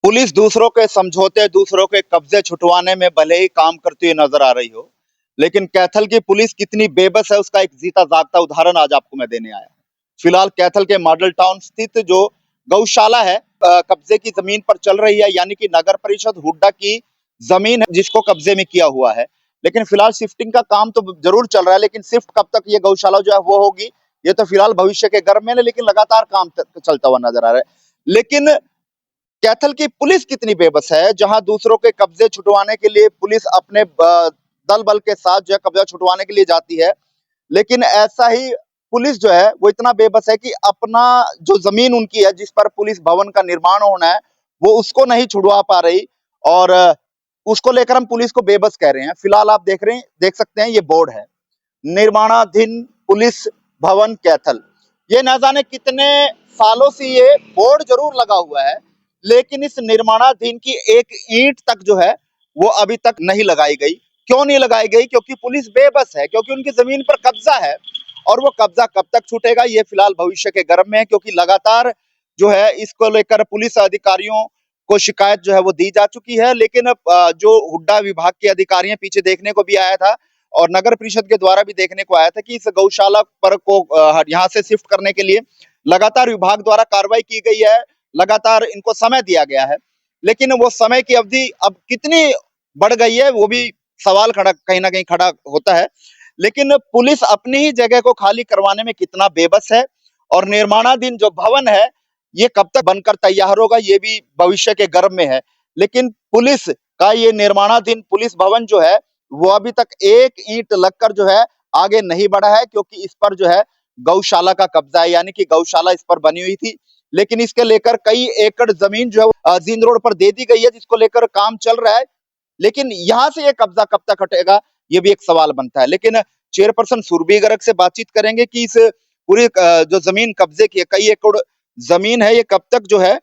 Police दूसरों के समझौते, दूसरों के कब्जे छुटवाने में भले ही काम करती हुई नजर आ रही हो, लेकिन कैथल की पुलिस कितनी बेबस है उसका एक जीता जागता उदाहरण आज आपको मैं देने आया हूं। फिलहाल कैथल के मॉडल टाउन स्थित जो गौशाला है, कब्जे की जमीन पर चल रही है, यानी कि नगर परिषद हुड्डा की जमीन है जिसको कब्जे में किया हुआ है। लेकिन फिलहाल शिफ्टिंग का काम तो जरूर चल रहा है, लेकिन शिफ्ट कब तक ये गौशाला जो है वो होगी, ये तो फिलहाल भविष्य के गर्भ में है, लेकिन लगातार काम चलता हुआ नजर आ रहा है। लेकिन कैथल की पुलिस कितनी बेबस है, जहां दूसरों के कब्जे छुटवाने के लिए पुलिस अपने दल बल के साथ जो है कब्जा छुटवाने के लिए जाती है, लेकिन ऐसा ही पुलिस जो है वो इतना बेबस है कि अपना जो जमीन उनकी है जिस पर पुलिस भवन का निर्माण होना है, वो उसको नहीं छुड़वा पा रही। और उसको लेकर हम पुलिस को बेबस कह रहे हैं। फिलहाल आप देख सकते हैं, ये बोर्ड है, निर्माणाधीन पुलिस भवन कैथल। ये ना जाने कितने सालों से ये बोर्ड जरूर लगा हुआ है, लेकिन इस निर्माणाधीन की एक ईंट तक जो है वो अभी तक नहीं लगाई गई। क्यों नहीं लगाई गई? क्योंकि पुलिस बेबस है, क्योंकि उनकी जमीन पर कब्जा है। और वो कब्जा कब तक छूटेगा, ये फिलहाल भविष्य के गर्भ में है, क्योंकि लगातार जो है इसको लेकर पुलिस अधिकारियों को शिकायत जो है वो दी जा चुकी है। लेकिन जो हुड्डा विभाग के अधिकारी हैं, पीछे देखने को भी आया था और नगर परिषद के द्वारा भी देखने को आया था कि इस गौशाला पर को यहाँ से शिफ्ट करने के लिए लगातार विभाग द्वारा कार्रवाई की गई है, लगातार इनको समय दिया गया है। लेकिन वो समय की अवधि अब कितनी बढ़ गई है, वो भी सवाल खड़ा कहीं ना कहीं खड़ा होता है। लेकिन पुलिस अपनी ही जगह को खाली करवाने में कितना बेबस है, और निर्माणाधीन जो भवन है ये कब तक बनकर तैयार होगा, ये भी भविष्य के गर्भ में है। लेकिन पुलिस का ये निर्माणाधीन पुलिस भवन जो है वो अभी तक एक ईंट लगकर जो है आगे नहीं बढ़ा है, क्योंकि इस पर जो है गौशाला का कब्जा है, यानी कि गौशाला इस पर बनी हुई थी। लेकिन इसके लेकर कई एकड़ जमीन जो है जींद रोड पर दे दी गई है, जिसको लेकर काम चल रहा है। लेकिन यहां से ये कब्जा कब तक हटेगा, ये भी एक सवाल बनता है। लेकिन चेयरपर्सन सुरभि गर्ग से बातचीत करेंगे कि इस पूरी जो जमीन कब्जे की है, कई एकड़ जमीन है, ये कब तक जो है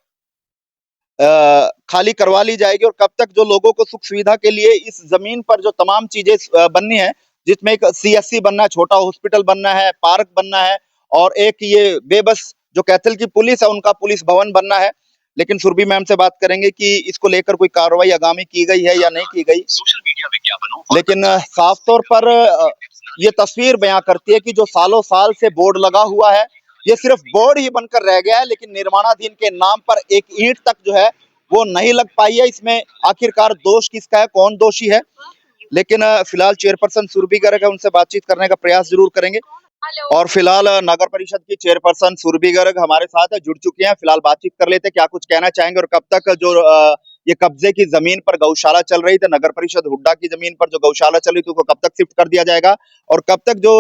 खाली करवा ली जाएगी, और कब तक जो लोगों को सुख सुविधा के लिए इस जमीन पर जो तमाम चीजें बननी है, जिसमें एक सीएससी बनना है, छोटा हॉस्पिटल बनना है, पार्क बनना है, और एक ये बेबस जो कैथल की पुलिस है उनका पुलिस भवन बनना है। लेकिन सुरभि मैम से बात करेंगे कि इसको लेकर कोई कार्रवाई आगामी की गई है या नहीं की गई। सोशल मीडिया विज्ञापनों लेकिन साफ तौर पर ये तस्वीर बयां करती है कि जो सालों साल से बोर्ड लगा हुआ है, ये सिर्फ बोर्ड ही बनकर रह गया है, लेकिन निर्माणाधीन के नाम पर एक ईंट तक जो है वो नहीं लग पाई है। इसमें आखिरकार दोष किसका है, कौन दोषी है? लेकिन फिलहाल चेयरपर्सन सुरभि गर्ग है, उनसे बातचीत करने का प्रयास जरूर करेंगे। और फिलहाल नगर परिषद की चेयरपर्सन सुरभि गर्ग हमारे साथ है, जुड़ चुकी हैं। फिलहाल बातचीत कर लेते हैं, क्या कुछ कहना चाहेंगे, और कब तक जो ये कब्जे की जमीन पर गौशाला चल रही थी, नगर परिषद हुड्डा की जमीन पर जो गौशाला चल रही थी, उसको कब तक शिफ्ट कर दिया जाएगा, और कब तक जो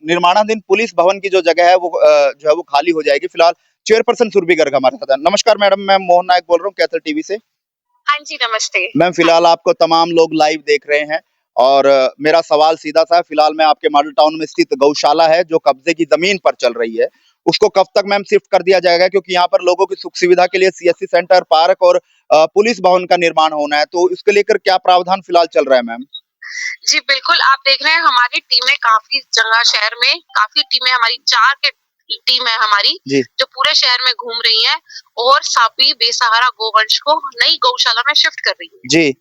निर्माणाधीन पुलिस भवन की जो जगह है वो जो है वो खाली हो जाएगी। फिलहाल चेयरपर्सन सुरभि गर्ग हमारे साथ है। नमस्कार मैडम, मैं मोहन नायक बोल रहा हूँ कैथल टीवी से। हाँ जी, नमस्ते मैम, फिलहाल आपको तमाम लोग लाइव देख रहे हैं, और मेरा सवाल सीधा सा है। फिलहाल मैं आपके मॉडल टाउन में स्थित गौशाला है जो कब्जे की जमीन पर चल रही है, उसको कब तक मैम शिफ्ट कर दिया जाएगा, क्योंकि यहाँ पर लोगों की सुख सुविधा के लिए सीएससी सेंटर, पार्क और पुलिस भवन का निर्माण होना है, तो इसको लेकर क्या प्रावधान फिलहाल चल रहा है मैम? जी बिल्कुल, आप देख रहे हैं हमारी टीमें काफी जगह शहर में काफी टीमें हमारी 4 के टीम है हमारी जो पूरे शहर में घूम रही है और सभी बेसहारा गोवंश को नई गौशाला में शिफ्ट कर रही है। जी,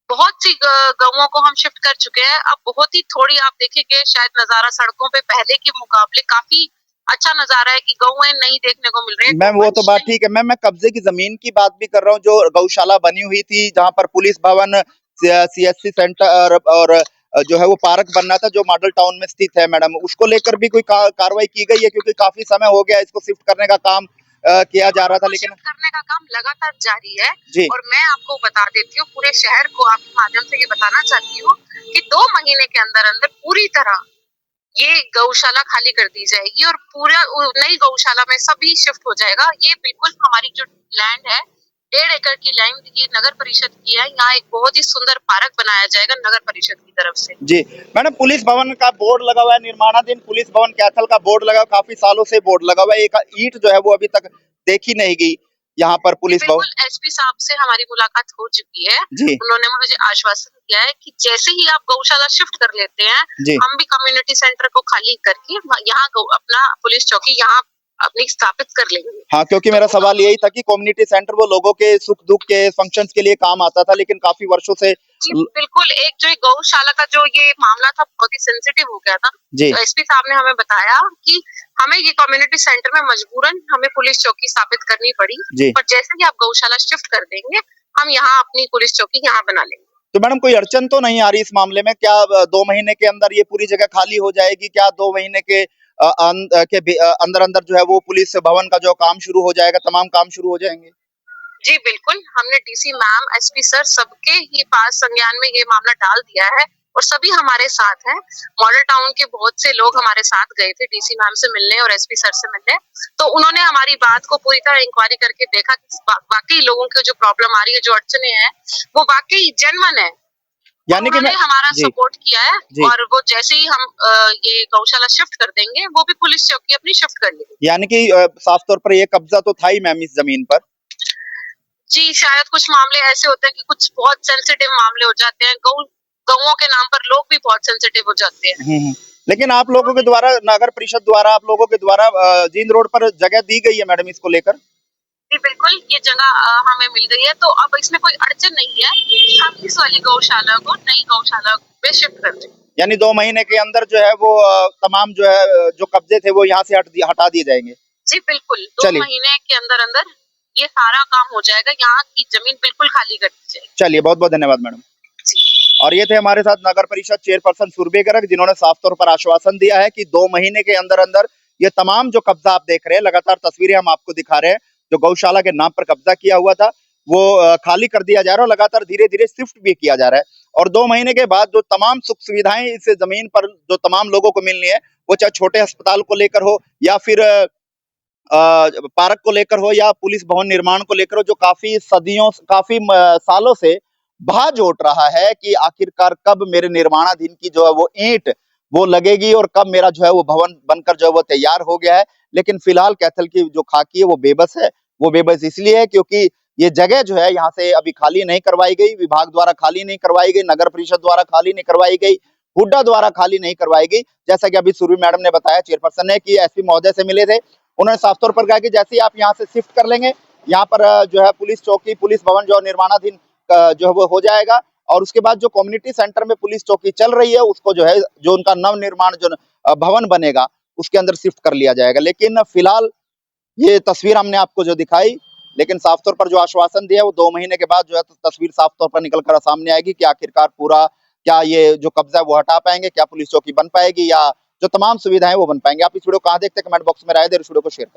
बहुत सी गौओं को हम शिफ्ट कर चुके हैं। अब बहुत ही थोड़ी आप देखेंगे शायद नजारा सड़कों पे पहले के मुकाबले काफी अच्छा नजारा है कि गौएं नहीं देखने को मिल रही है। मैम वो तो बात ठीक है मैम, मैं कब्जे की जमीन की बात भी कर रहा हूँ, जो गौशाला बनी हुई थी जहाँ पर पुलिस भवन, सीएससी सेंटर और जो है वो पार्क बनना था, जो मॉडल टाउन में स्थित है मैडम, उसको लेकर भी कोई कार्रवाई की गई है? क्योंकि काफी समय हो गया इसको शिफ्ट करने का काम किया जा रहा था, लेकिन करने का काम लगातार जारी है। जी, और मैं आपको बता देती हूँ, पूरे शहर को आपके माध्यम से ये बताना चाहती हूँ कि 2 महीने के अंदर अंदर पूरी तरह ये गौशाला खाली कर दी जाएगी और पूरा नई गौशाला में सभी शिफ्ट हो जाएगा। ये बिल्कुल हमारी जो लैंड है 1.5 एकड़ की लैंड ये नगर परिषद की है। यहाँ एक बहुत ही सुंदर पार्क बनाया जाएगा नगर परिषद की तरफ से। जी मैडम, पुलिस भवन का बोर्ड लगा हुआ है, निर्माणाधीन पुलिस भवन कैथल का बोर्ड लगा हुआ, काफी सालों से बोर्ड लगा हुआ है, एक ईंट जो है वो अभी तक देखी नहीं गई यहाँ पर पुलिस भवन। एसपी साहब से हमारी मुलाकात हो चुकी है जी, उन्होंने मुझे आश्वासन दिया है कि जैसे ही आप गौशाला शिफ्ट कर लेते हैं जी, हम भी कम्युनिटी सेंटर को खाली करके यहाँ अपना पुलिस चौकी यहाँ अपनी स्थापित कर लेंगे। हाँ, क्योंकि मेरा सवाल यही था कि कम्युनिटी सेंटर वो लोगों के सुख-दुख के फंक्शंस के लिए काम आता था, लेकिन काफ़ी वर्षों से जी, बिल्कुल, एक जो ये गौशाला का जो ये मामला था बहुत ही सेंसिटिव हो गया था। जी। तो एसपी साहब ने हमें बताया कि हमें ये कम्युनिटी सेंटर में मजबूरन हमें पुलिस चौकी स्थापित करनी पड़ी। जी। और जैसे ही आप गौशाला शिफ्ट कर देंगे, हम यहाँ अपनी पुलिस चौकी यहाँ बना लेंगे। तो मैडम कोई अड़चन तो नहीं आ रही इस मामले में? क्या 2 महीने के अंदर ये पूरी जगह खाली हो जाएगी? क्या 2 महीने के अंदर-अंदर जो है वो पुलिस भवन का जो काम शुरू हो जाएगा, तमाम काम शुरू हो जाएंगे? जी बिल्कुल, हमने डीसी मैम, एसपी सर सबके ही पास संज्ञान में ये मामला डाल दिया है और सभी हमारे साथ हैं। मॉडल टाउन के बहुत से लोग हमारे साथ गए थे डीसी मैम से मिलने और एसपी सर से मिलने। तो उन्होंने हमारी बात को पूरी तरह इंक्वायरी करके देखा कि वाकई लोगों की जो प्रॉब्लम आ रही है, जो अड़चने हैं, वो वाकई जेन्युइन है। यानी कि उन्होंने हमारा जी, सपोर्ट किया है जी। और वो जैसे ही हम ये गौशाला शिफ्ट कर देंगे, वो भी पुलिस चौकी अपनी शिफ्ट कर लेगी। यानी कि साफ तौर पर ये कब्जा तो था ही मैम इस जमीन पर। जी, शायद कुछ मामले ऐसे होते हैं कि कुछ बहुत सेंसिटिव मामले हो जाते हैं। गौओं के नाम पर लोग भी बहुत सेंसिटिव हो जाते हैं। लेकिन आप लोगों के द्वारा, नगर परिषद द्वारा, आप लोगों के द्वारा जींद रोड पर जगह दी गई है मैडम इसको लेकर? जी बिल्कुल, ये जगह हमें मिल गई है, तो अब इसमें कोई अड़चन नहीं है। हम इस वाली गौशाला को नई गौशाला में शिफ्ट कर देंगे। यानी 2 महीने के अंदर जो है वो तमाम जो है जो कब्जे थे वो यहाँ से हटा दिए जाएंगे। जी बिल्कुल, 2 चलिए। महीने के अंदर-अंदर ये सारा काम हो जाएगा। यहाँ की जमीन बिल्कुल खाली कर दी जाएगी। चलिए, बहुत-बहुत धन्यवाद मैडम। जी। और ये थे हमारे साथ नगर परिषद चेयरपर्सन सुरभि गर्ग, जिन्होंने साफ तौर पर आश्वासन दिया है कि 2 महीने के अंदर-अंदर ये तमाम जो कब्जा आप देख रहे हैं, लगातार तस्वीरें हम आपको दिखा रहे हैं, जो गौशाला के नाम पर कब्जा किया हुआ था, वो खाली कर दिया जा रहा है और लगातार धीरे-धीरे शिफ्ट भी किया जा रहा है। और 2 महीने के बाद जो तमाम सुख-सुविधाएं इस जमीन पर जो तमाम लोगों को मिलनी है, वो चाहे छोटे अस्पताल को लेकर हो या फिर पार्क को लेकर हो या पुलिस भवन निर्माण को लेकर हो, जो काफी सालों से भा जोट रहा है कि आखिरकार कब मेरे निर्माणाधीन की जो है वो ईंट वो लगेगी और कब मेरा जो है वो भवन बनकर जो है वो तैयार हो गया है। लेकिन फिलहाल कैथल की जो खाकी है वो बेबस है। वो बेबस इसलिए है क्योंकि ये जगह जो है यहाँ से अभी खाली नहीं करवाई गई, विभाग द्वारा खाली नहीं करवाई गई, नगर परिषद द्वारा खाली नहीं करवाई गई, हुड्डा द्वारा खाली नहीं करवाई गई। जैसा कि अभी सुरभि मैडम ने बताया, चेयरपर्सन ने, कि एसपी महोदय से मिले थे। उन्होंने साफ तौर पर कहा कि जैसे ही आप यहाँ से शिफ्ट कर लेंगे, यहाँ पर जो है पुलिस चौकी, पुलिस भवन जो निर्माणाधीन जो है वो हो जाएगा और उसके बाद जो कम्युनिटी सेंटर में पुलिस चौकी चल रही है उसको जो है जो उनका नव निर्माण जो भवन बनेगा उसके अंदर शिफ्ट कर लिया जाएगा। लेकिन फिलहाल ये तस्वीर हमने आपको जो दिखाई, लेकिन साफ तौर पर जो आश्वासन दिया है वो 2 महीने के बाद जो है तस्वीर साफ तौर पर निकल कर सामने आएगी कि आखिरकार पूरा क्या ये जो कब्जा है वो हटा पाएंगे, क्या पुलिस चौकी बन पाएगी या जो तमाम सुविधाएं वो बन पाएंगे। आप इस वीडियो को कहाँ देखते हैं, कमेंट बॉक्स में राय दें, इस वीडियो को शेयर करें।